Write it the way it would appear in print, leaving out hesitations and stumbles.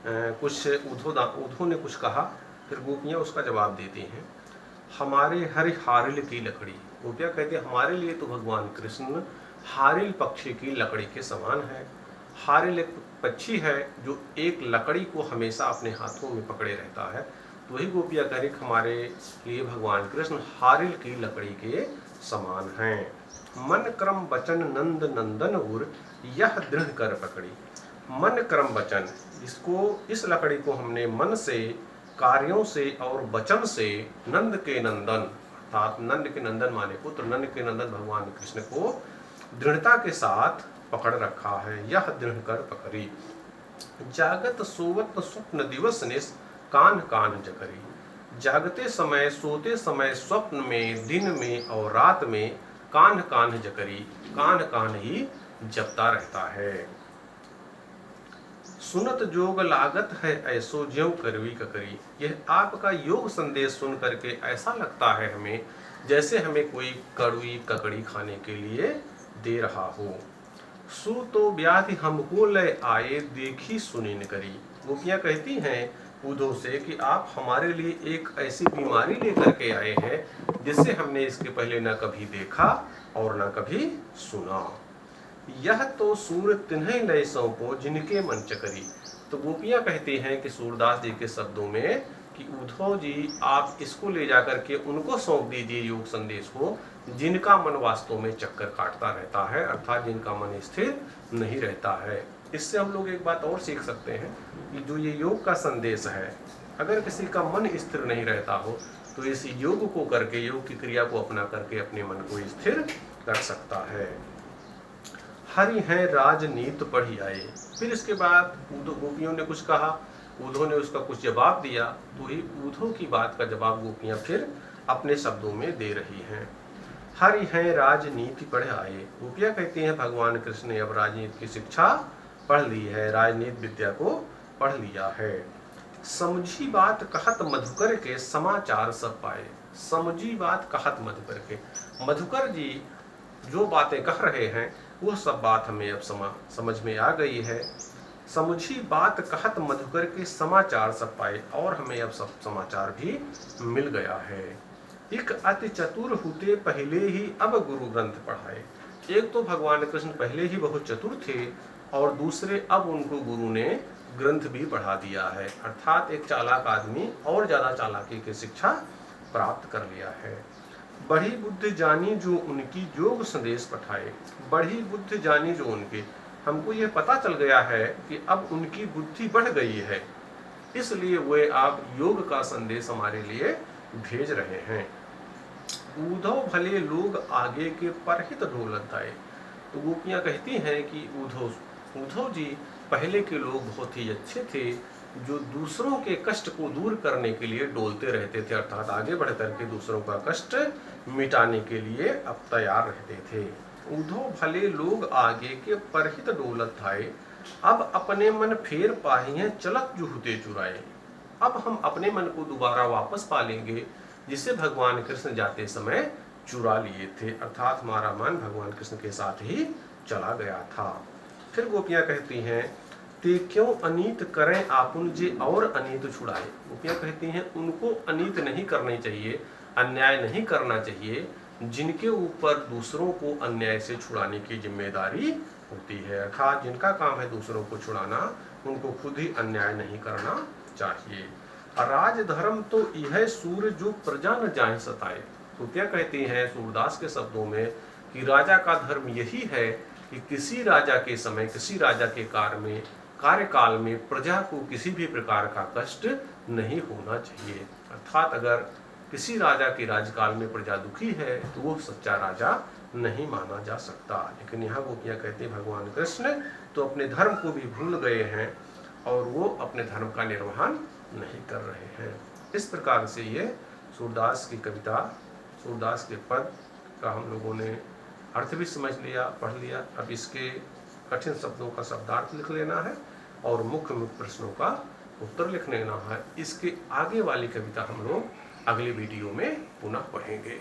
कुछ उद्धव ने कुछ कहा, फिर गोपियाँ उसका जवाब देती हैं। हमारे हरि हारिल की लकड़ी, गोपियाँ कहती हैं हमारे लिए तो भगवान कृष्ण हारिल पक्षी की लकड़ी के समान है। हारिल एक पक्षी है जो एक लकड़ी को हमेशा अपने हाथों में पकड़े रहता है। तो वही गोपियाँ कह रही हमारे लिए भगवान कृष्ण हारिल की लकड़ी के समान हैं। मन क्रम वचन नंद नंदन उर यह दृढ़ कर पकड़ी। मन क्रम वचन, इस लकड़ी को हमने मन से, कार्यों से और वचन से नंद के नंदन, अर्थात नंद के नंदन माने पुत्र, नंद के नंदन भगवान कृष्ण को दृढ़ता के साथ पकड़ रखा है। यह दृढ़ कर पकड़ी। जागत सोवत स्वप्न दिवस निस कान कान जकरी। जागते समय, सोते समय, स्वप्न में, दिन में और रात में कान कान जकरी, कान कान ही जपता रहता है। सुनत जोग लागत है ऐसो ज्यों करवी ककरी। यह आपका योग संदेश सुन करके ऐसा लगता है हमें जैसे हमें कोई कड़वी ककड़ी खाने के लिए दे रहा हो। सु तो व्याधि हमको लय आए देखी सुनी न करी। गोपियाँ कहती हैं उद्धव से कि आप हमारे लिए एक ऐसी बीमारी लेकर के आए हैं जिससे हमने इसके पहले न कभी देखा और न कभी सुना। यह तो सूर तिन्ह लय सौंपो जिनके मन चकरी। तो गोपियाँ कहती हैं कि सूरदास जी के शब्दों में कि उद्धव जी आप इसको ले जाकर के उनको सौंप दीजिए योग संदेश को जिनका मन वास्तव में चक्कर काटता रहता है, अर्थात जिनका मन स्थिर नहीं रहता है। इससे हम लोग एक बात और सीख सकते हैं कि जो ये योग का संदेश है, अगर किसी का मन स्थिर नहीं रहता हो तो इस योग को करके, योग की क्रिया को अपना करके अपने मन को स्थिर कर सकता है। हरि हैं राजनीत पढ़ी आए। फिर इसके बाद उद्धव, गोपियों ने कुछ कहा, उद्धव ने उसका कुछ जवाब दिया, तो ही उद्धव की बात का जवाब गोपियां फिर अपने शब्दों में दे रही हैं। हरि हैं राजनीति पढ़ आए। गोपियां कहती हैं भगवान कृष्ण ने अब राजनीति की शिक्षा पढ़ ली है, राजनीति विद्या को पढ़ लिया है। समझी बात कहत मधुकर के समाचार सब पाए। समझी बात कहत मधुकर के, मधुकर जी जो बातें कह रहे हैं वो सब बात हमें अब समझ में आ गई है। समझी बात कहत मधुकर के समाचार सब पाए, और हमें अब सब समाचार भी मिल गया है। एक अति चतुर हुते पहले ही अब गुरु ग्रंथ पढ़ाए। एक तो भगवान कृष्ण पहले ही बहुत चतुर थे और दूसरे अब उनको गुरु ने ग्रंथ भी पढ़ा दिया है, अर्थात एक चालाक आदमी और ज्यादा चालाकी की शिक्षा प्राप्त कर लिया है। बढ़ी बुद्धि जानी जो उनकी योग संदेश पठाए। बढ़ी बुद्धि जानी जो उनकी, हमको ये पता चल गया है कि अब उनकी बुद्धि बढ़ गई है, इसलिए वे आप योग का संदेश हमारे लिए भेज रहे हैं। उद्धव भले लोग आगे के परहित ढोलत आए। तो गोपियाँ कहती हैं कि उद्धव जी पहले के लोग बहुत ही अच्छे थे जो दूसरों के कष्ट को दूर करने के लिए डोलते रहते थे, अर्थात आगे बढ़ करके दूसरों का कष्ट मिटाने के लिए अब तैयार रहते थे। उद्धव भले लोग आगे के परहित डोलत थाए, अब अपने मन फेर पाहिए चलत जुहुते चुराए। अब हम अपने मन को दोबारा वापस पा लेंगे जिसे भगवान कृष्ण जाते समय चुरा लिए थे, अर्थात हमारा मन भगवान कृष्ण के साथ ही चला गया था। फिर गोपियाँ कहती हैं ते क्यों अनीत करें आपुन जे और अनीत छुड़ाए। गोपियाँ कहती हैं उनको अनीत नहीं करनी चाहिए, अन्याय नहीं करना चाहिए जिनके ऊपर दूसरों को अन्याय से छुड़ाने की जिम्मेदारी होती है, अर्थात जिनका काम है दूसरों को छुड़ाना, उनको खुद ही अन्याय नहीं करना चाहिए। राज धर्म तो यह सूर्य जो प्रजा न जाए सताए। तो क्या कहती हैं सूरदास के शब्दों में कि राजा का धर्म यही है कि किसी राजा के समय, किसी राजा के कार्यकाल में प्रजा को किसी भी प्रकार का कष्ट नहीं होना चाहिए, अर्थात अगर किसी राजा के राज्यकाल में प्रजा दुखी है तो वो सच्चा राजा नहीं माना जा सकता। लेकिन यहाँ गोपियाँ कहते हैं भगवान कृष्ण तो अपने धर्म को भी भूल गए हैं और वो अपने धर्म का निर्वहन नहीं कर रहे हैं। इस प्रकार से ये सूरदास की कविता, सूरदास के पद का हम लोगों ने अर्थ भी समझ लिया, पढ़ लिया। अब इसके कठिन शब्दों का शब्दार्थ लिख लेना है और मुख्य मुख्य प्रश्नों का उत्तर लिख लेना है। इसके आगे वाली कविता हम लोग अगले वीडियो में पुनः पढ़ेंगे।